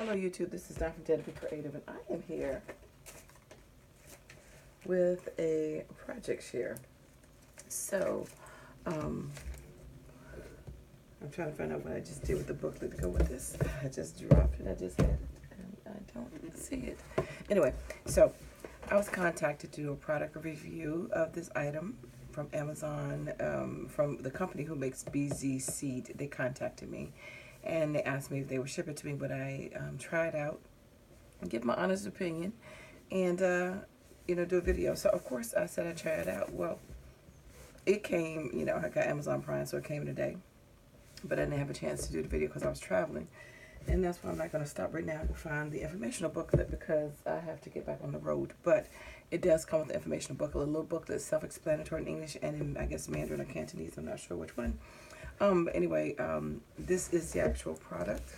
Hello YouTube, this is Don from DaretoBeCreative, and I am here with a project share. So, I'm trying to find out what I just did with the booklet to go with this. I just dropped it, I just had it, and I don't see it. Anyway, so I was contacted to do a product review of this item from Amazon, from the company who makes BZSeed. They contacted me. And they asked me if they would ship it to me, but I tried out and give my honest opinion and, do a video. So, of course, I said I'd try it out. Well, it came, I got Amazon Prime, so it came today. But I didn't have a chance to do the video because I was traveling. And that's why I'm not going to stop right now to find the informational booklet because I have to get back on the road. But it does come with the informational booklet, a little booklet, self-explanatory in English and in, I guess, Mandarin or Cantonese. I'm not sure which one. But anyway, this is the actual product.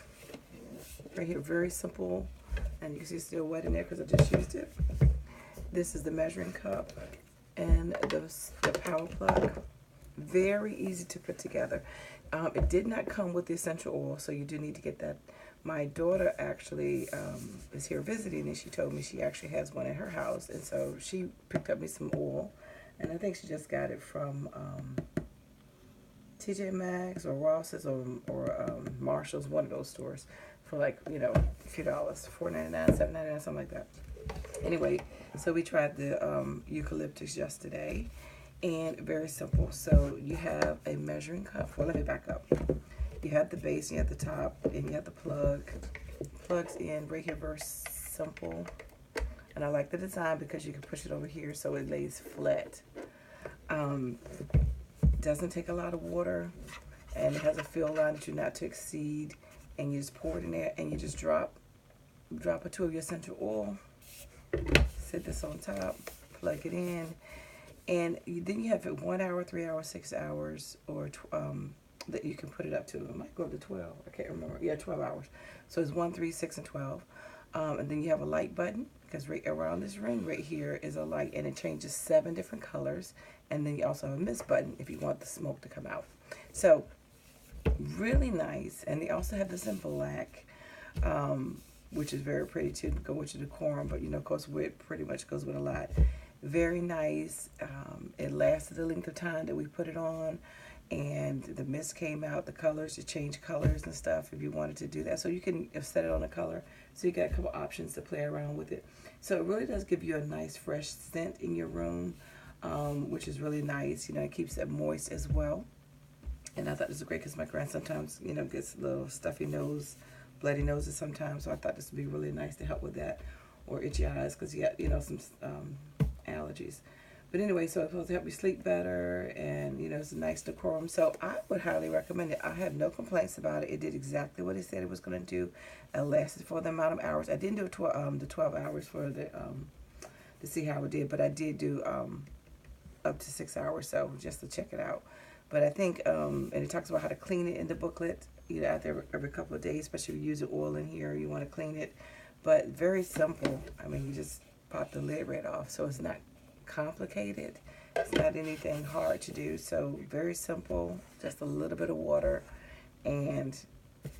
Right here, very simple. And you can see it's still wet in there because I just used it. This is the measuring cup and the power plug. Very easy to put together. It did not come with the essential oil, so you do need to get that. My daughter actually is here visiting, and she told me she actually has one in her house. And so she picked up me some oil. And I think she just got it from TJ Maxx or Ross's or Marshall's, one of those stores, for like, a few dollars, $4.99, $7.99, something like that. Anyway, so we tried the eucalyptus yesterday, and very simple. So you have a measuring cup. Well, let me back up. You have the base, and you have the top, and you have the plug. Plugs in right here, very simple. And I like the design because you can push it over here so it lays flat. Doesn't take a lot of water, and it has a fill line that you're not to exceed, and you just pour it in there and you just drop or two of your essential oil, set this on top, plug it in, and then you have it 1 hour, 3 hours, 6 hours, or that you can put it up to. It might go up to 12. I can't remember. Yeah, 12 hours. So it's 1, 3, 6, and 12. And then you have a light button, because right around this ring right here is a light, and it changes 7 different colors. And then you also have a mist button if you want the smoke to come out. So really nice. And they also have this in black, which is very pretty to go with your decorum. But, of course, it pretty much goes with a lot. Very nice. It lasted the length of time that we put it on. And the mist came out, the colors, to change colors and stuff if you wanted to do that. So you can set it on a color. So you got a couple options to play around with it. So it really does give you a nice fresh scent in your room, which is really nice. It keeps it moist as well. And I thought this was great because my grandson sometimes, gets a little stuffy nose, bloody noses sometimes. So I thought this would be really nice to help with that, or itchy eyes because you got, some allergies. But anyway, so it's supposed to help you sleep better, and, it's a nice decorum. So I would highly recommend it. I have no complaints about it. It did exactly what it said it was going to do. It lasted for the amount of hours. I didn't do the 12 hours for the to see how it did, but I did do up to 6 hours, so just to check it out. But I think, and it talks about how to clean it in the booklet, after every couple of days, especially if you use oil in here, you want to clean it. But very simple. I mean, you just pop the lid right off, so it's not complicated. It's not anything hard to do. So very simple, just a little bit of water, and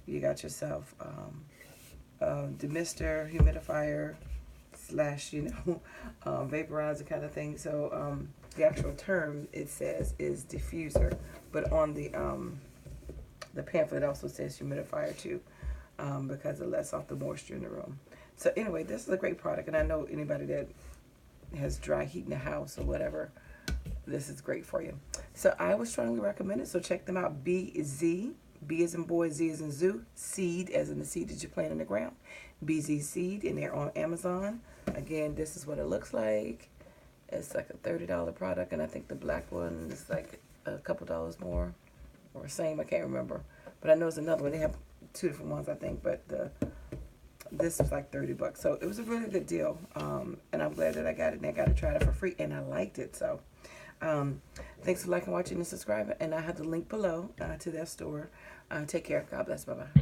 you got yourself demister, humidifier / vaporizer kind of thing. So the actual term it says is diffuser, but on the pamphlet also says humidifier too, because it lets off the moisture in the room. So anyway, this is a great product, and I know anybody that has dry heat in the house or whatever, this is great for you. So I would strongly recommend it. So check them out. BZ, B as in boy, Z as in zoo, seed as in the seed that you plant in the ground. BZSeed, and they're on Amazon. Again, this is what it looks like. It's like a $30 product, and I think the black one is like a couple dollars more, or same. I can't remember, but I know it's another one. They have 2 different ones, I think, but this was like $30. So it was a really good deal, and I'm glad that I got it, and I got to try it for free, and I liked it. So thanks for liking, watching, and subscribing, and I have the link below to their store. Take care. God bless. Bye-bye.